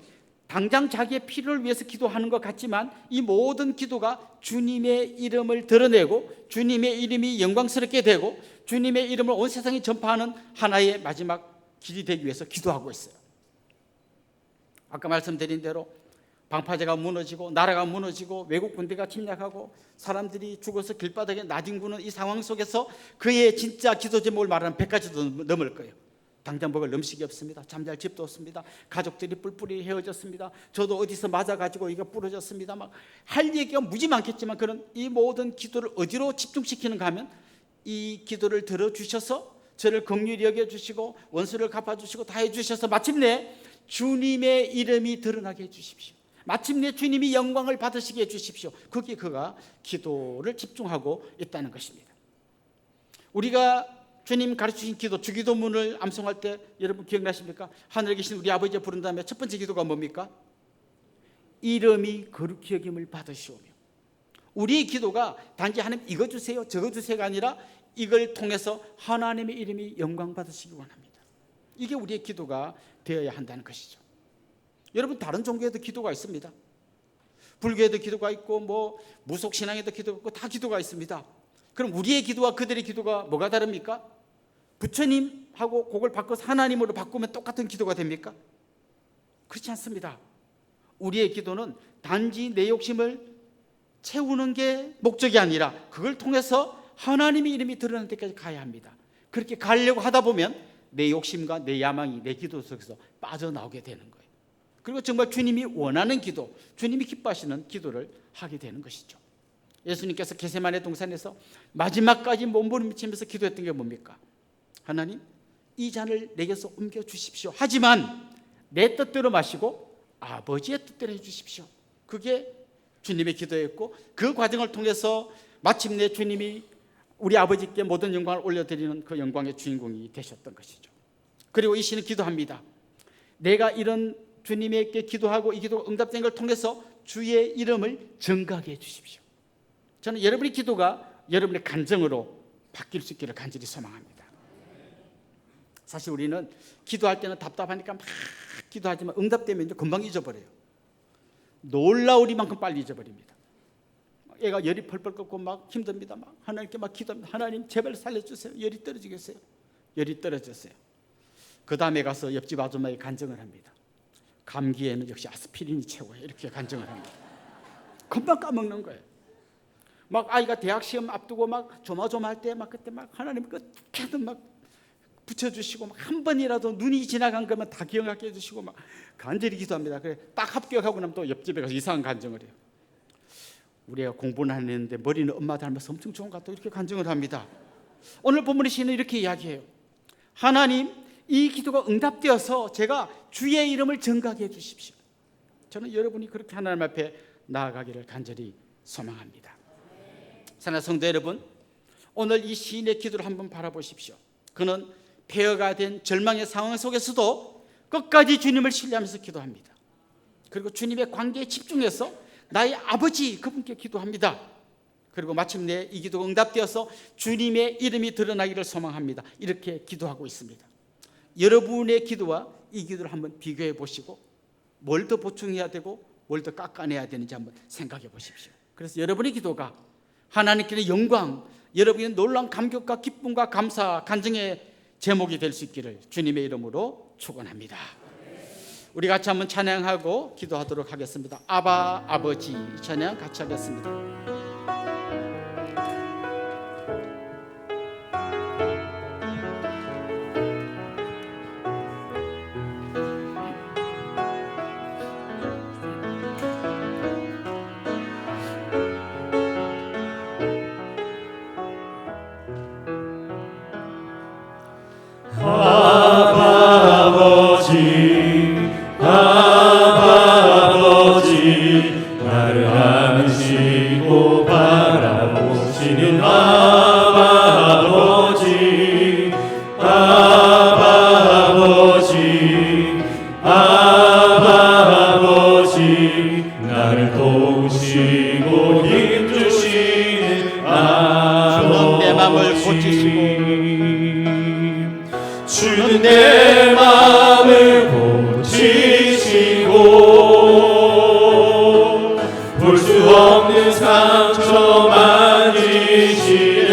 당장 자기의 필요를 위해서 기도하는 것 같지만 이 모든 기도가 주님의 이름을 드러내고 주님의 이름이 영광스럽게 되고 주님의 이름을 온 세상에 전파하는 하나의 마지막 길이 되기 위해서 기도하고 있어요. 아까 말씀드린 대로 방파제가 무너지고 나라가 무너지고 외국 군대가 침략하고 사람들이 죽어서 길바닥에 나뒹구는 이 상황 속에서 그의 진짜 기도 제목을 말하는 100가지도 넘을 거예요. 당장 먹을 음식이 없습니다. 잠잘 집도 없습니다. 가족들이 뿔뿔이 헤어졌습니다. 저도 어디서 맞아가지고 이거 부러졌습니다. 막 할 얘기가 무지 많겠지만 그런 이 모든 기도를 어디로 집중시키는가 하면 이 기도를 들어주셔서 저를 긍휼히 여겨주시고 원수를 갚아주시고 다 해주셔서 마침내 주님의 이름이 드러나게 해주십시오. 마침내 주님이 영광을 받으시게 해주십시오. 그게 그가 기도를 집중하고 있다는 것입니다. 우리가 주님 가르치신 기도, 주기도문을 암송할 때 여러분 기억나십니까? 하늘에 계신 우리 아버지 부른 다음에 첫 번째 기도가 뭡니까? 이름이 거룩히 여김을 받으시오며. 우리의 기도가 단지 하나님 이거 주세요 저거 주세요가 아니라 이걸 통해서 하나님의 이름이 영광 받으시기 원합니다. 이게 우리의 기도가 되어야 한다는 것이죠. 여러분 다른 종교에도 기도가 있습니다. 불교에도 기도가 있고 뭐 무속신앙에도 기도가 있고 다 기도가 있습니다. 그럼 우리의 기도와 그들의 기도가 뭐가 다릅니까? 부처님하고 그걸 바꿔서 하나님으로 바꾸면 똑같은 기도가 됩니까? 그렇지 않습니다. 우리의 기도는 단지 내 욕심을 채우는 게 목적이 아니라 그걸 통해서 하나님의 이름이 드러날 때까지 가야 합니다. 그렇게 가려고 하다 보면 내 욕심과 내 야망이 내 기도 속에서 빠져나오게 되는 거예요. 그리고 정말 주님이 원하는 기도, 주님이 기뻐하시는 기도를 하게 되는 것이죠. 예수님께서 겟세마네 동산에서 마지막까지 몸부림치면서 기도했던 게 뭡니까? 하나님, 이 잔을 내게서 옮겨 주십시오. 하지만 내 뜻대로 마시고 아버지의 뜻대로 해주십시오. 그게 주님의 기도였고 그 과정을 통해서 마침내 주님이 우리 아버지께 모든 영광을 올려드리는 그 영광의 주인공이 되셨던 것이죠. 그리고 이 시는 기도합니다. 내가 이런 주님에게 기도하고 이 기도가 응답된 걸 통해서 주의 이름을 증가하게 해주십시오. 저는 여러분의 기도가 여러분의 간증으로 바뀔 수 있기를 간절히 소망합니다. 사실 우리는 기도할 때는 답답하니까 막 기도하지만 응답되면 이제 금방 잊어버려요. 놀라우리만큼 빨리 잊어버립니다. 애가 열이 펄펄 끓고 막 힘듭니다. 막 하나님께 막 기도합니다. 하나님 제발 살려주세요. 열이 떨어지겠어요. 열이 떨어졌어요. 그 다음에 가서 옆집 아줌마에게 간증을 합니다. 감기에는 역시 아스피린이 최고예요. 이렇게 간증을 합니다. 금방 까먹는 거예요. 막 아이가 대학 시험 앞두고 막 조마조마할 때 막 그때 막 하나님 어떻게든 막 붙여주시고 막 한 번이라도 눈이 지나간 거면 다 기억하게 해주시고 막 간절히 기도합니다. 그래 딱 합격하고 나면 또 옆집에 가서 이상한 간증을 해요. 우리 애가 공부는 안 했는데 머리는 엄마 닮아서 엄청 좋은 것 같다고 이렇게 간증을 합니다. 오늘 본문의 시는 이렇게 이야기해요. 하나님, 이 기도가 응답되어서 제가 주의 이름을 증가하게 해주십시오. 저는 여러분이 그렇게 하나님 앞에 나아가기를 간절히 소망합니다. 사랑하는 성도 여러분, 오늘 이 시인의 기도를 한번 바라보십시오. 그는 폐허가 된 절망의 상황 속에서도 끝까지 주님을 신뢰하면서 기도합니다. 그리고 주님의 관계에 집중해서 나의 아버지 그분께 기도합니다. 그리고 마침내 이 기도가 응답되어서 주님의 이름이 드러나기를 소망합니다. 이렇게 기도하고 있습니다. 여러분의 기도와 이 기도를 한번 비교해 보시고 뭘 더 보충해야 되고 뭘 더 깎아내야 되는지 한번 생각해 보십시오. 그래서 여러분의 기도가 하나님께는 영광, 여러분의 놀라운 감격과 기쁨과 감사, 간증의 제목이 될 수 있기를 주님의 이름으로 축원합니다. 우리 같이 한번 찬양하고 기도하도록 하겠습니다. 아바 아버지 찬양 같이 하겠습니다. 나를 안으시고 바라보시는 아버지, 아버지, 나를 도우시고 힘주시는 주는 내 마음을 고치시고 주는 내 마음을 고치시고 볼 수 없는 상처 만지시네.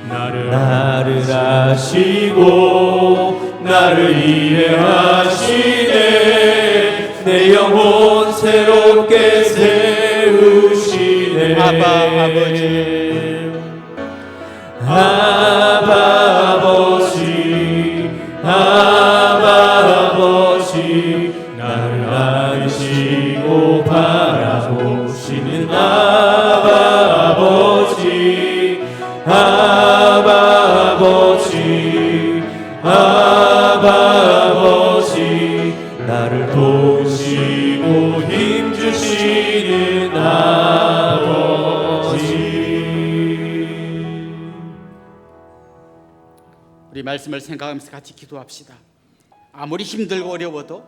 나를 아시고 나를 이해하시네. 내 영혼 새롭게 세우시네. 아바 아버지, 아바 아버지, 나를 도우시고 힘주시는 아버지. 우리 말씀을 생각하면서 같이 기도합시다. 아무리 힘들고 어려워도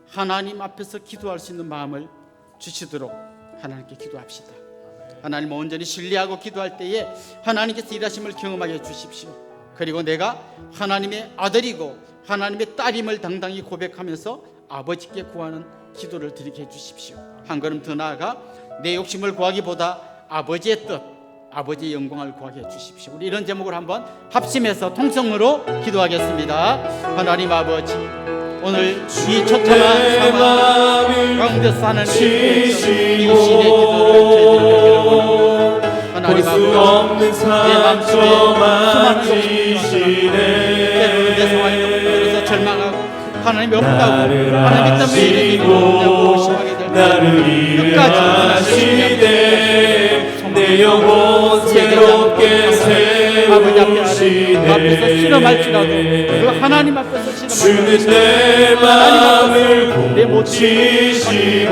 하나님 앞에서 기도할 수 있는 마음을 주시도록 하나님께 기도합시다. 하나님을 온전히 신뢰하고 기도할 때에 하나님께서 일하심을 경험하게 해주십시오. 그리고 내가 하나님의 아들이고 하나님의 딸임을 당당히 고백하면서 아버지께 구하는 기도를 드리게 해주십시오. 한 걸음 더 나아가 내 욕심을 구하기보다 아버지의 뜻, 아버지의 영광을 구하게 해주십시오. 우리 이런 제목을 한번 합심해서 통성으로 기도하겠습니다. 하나님 아버지, 오늘 이 처참한 상황 가운데서 하나님의 이 시대의 기도를 하나님 아버지, 내 맘속에 수많은 욕심이 때로는 내 상황이 너무 힘들어서 절망하고 하나님이 없다고 하나님 때문에 이렇게 의심하게 될 때 끝까지 하나님의 내 영혼 새롭게 세우시네. 앞에서 실험할지라도 그 하나님 앞에서 주는 내 마음을 고치시고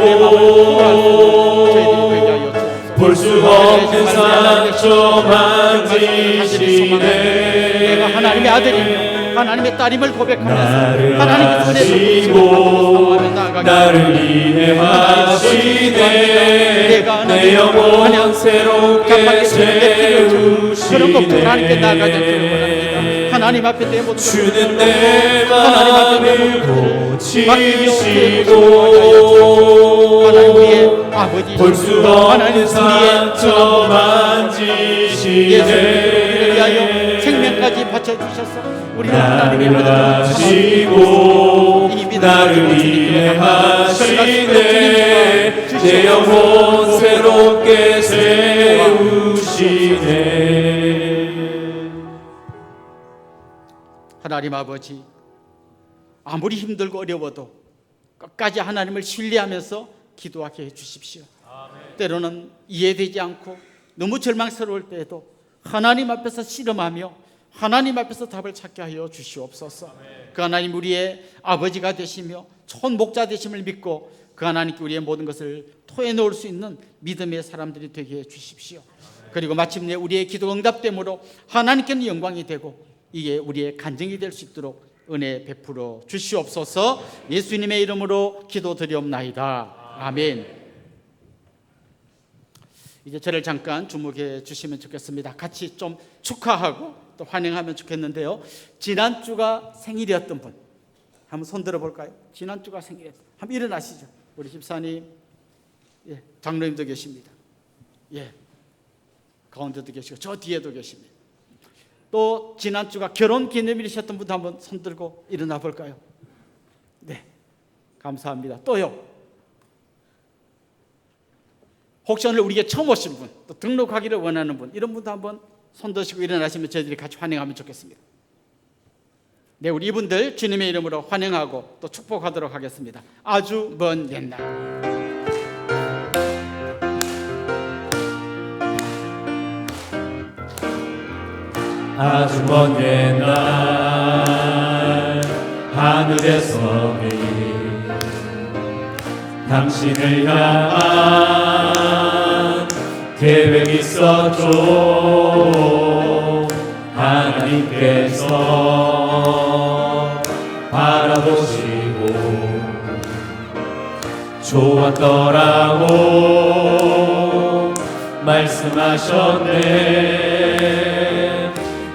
볼 수 없는 상처 만지시네. 내가 하나님의 아들이며 하나님의 딸임을 고백하면서 하나님의 손에 하시고 나를 인내하시네. 내 영혼 새롭게 세우시네. 그런 것부터 하나님께 나아가지 않기를 원합니다. 하나님 앞에 내 모든 주는 내 하나님 앞에 내 마음을 모든 고치시고 하나님 우리의 아버지 볼 수 없는 상처 만지시네. 예수를 위하여 생명까지 바쳐주셔서 우리는 하나님의 하시고 나를 인내하시네. 내 영혼 새롭게 세우시네. 하나님 아버지, 아무리 힘들고 어려워도 끝까지 하나님을 신뢰하면서 기도하게 해주십시오. 때로는 이해되지 않고 너무 절망스러울 때에도 하나님 앞에서 씨름하며 하나님 앞에서 답을 찾게 하여 주시옵소서. 그 하나님 우리의 아버지가 되시며 좋은 목자 되심을 믿고 그 하나님께 우리의 모든 것을 토해놓을 수 있는 믿음의 사람들이 되게 해주십시오. 그리고 마침내 우리의 기도 응답됨으로 하나님께는 영광이 되고 이게 우리의 간증이 될 수 있도록 은혜 베풀어 주시옵소서. 예수님의 이름으로 기도드리옵나이다. 아멘. 이제 저를 잠깐 주목해 주시면 좋겠습니다. 같이 좀 축하하고 또 환영하면 좋겠는데요. 지난주가 생일이었던 분 한번 손 들어볼까요? 지난주가 생일이었던 분 한번 일어나시죠. 우리 집사님, 예, 장로님도 계십니다. 예, 가운데도 계시고 저 뒤에도 계십니다. 또 지난주가 결혼 기념일이셨던 분도 한번 손 들고 일어나 볼까요? 네, 감사합니다. 또요, 혹시 오늘 우리에게 처음 오신 분, 또 등록하기를 원하는 분, 이런 분도 한번 손 드시고 일어나시면 저희들이 같이 환영하면 좋겠습니다. 네, 우리 이분들 주님의 이름으로 환영하고 또 축복하도록 하겠습니다. 아주 먼 옛날. 아주 먼 옛날 하늘에서 매일 당신을 향한 계획이 있었죠. 하나님께서 바라보시고 좋았더라고 말씀하셨네.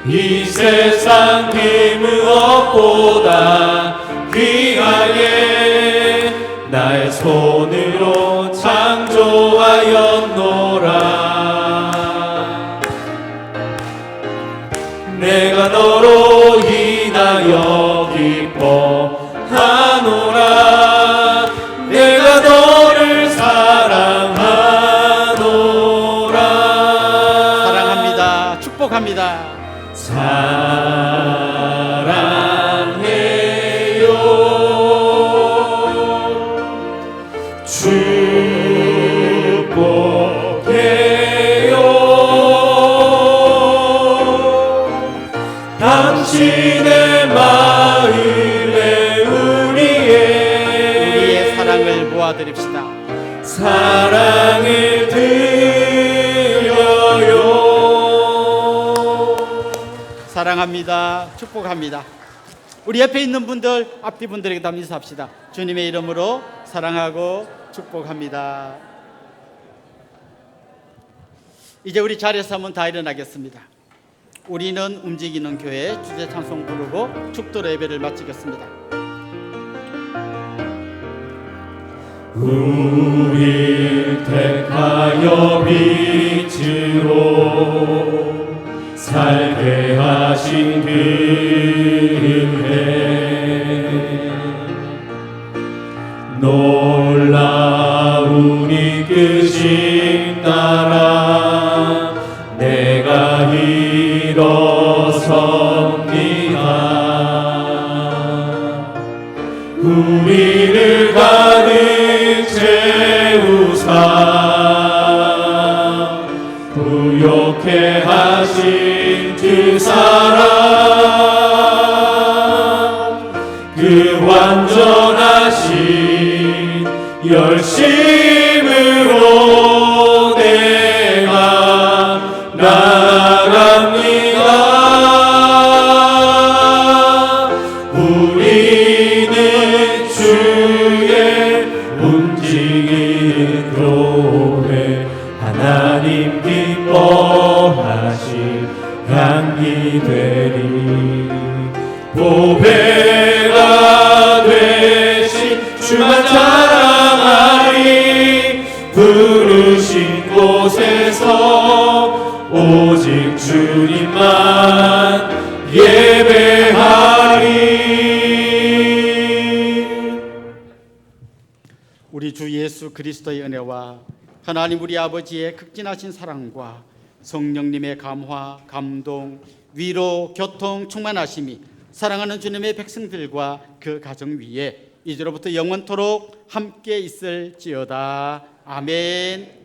이 세상 그 무엇보다 귀하게 나의 손으로 창조하였노라. 내가 너로 인하여 기뻐하노라. 내가 너를 사랑하노라. 사랑합니다. 축복합니다. 사랑해요 주 손을 모아드립시다. 사랑을 드려요. 사랑합니다. 축복합니다. 우리 옆에 있는 분들, 앞뒤 분들에게 다 인사합시다. 주님의 이름으로 사랑하고 축복합니다. 이제 우리 자리에서 한번 다 일어나겠습니다. 우리는 움직이는 교회 주제 찬송 부르고 축도로 예배를 마치겠습니다. 우릴 택하여 빛으로 살게 하신 그해 놀라운 이끄심 따라 내가 일어섭니다. 우리를 가득 채우사 부욕해 하신 그 사랑 그 완전하신 열심으로 내가 나아갑니다. 우리는 주의 움직이는 교회 하나님 기뻐하실 향기 되리 보배가 되신 주만 자랑하리 부르신 곳에서 오직 주님만 예배하리. 우리 주 예수 그리스도의 은혜와 하나님 우리 아버지의 극진하신 사랑과 성령님의 감화, 감동, 위로, 교통, 충만하심이 사랑하는 주님의 백성들과 그 가정 위에 이제로부터 영원토록 함께 있을지어다. 아멘.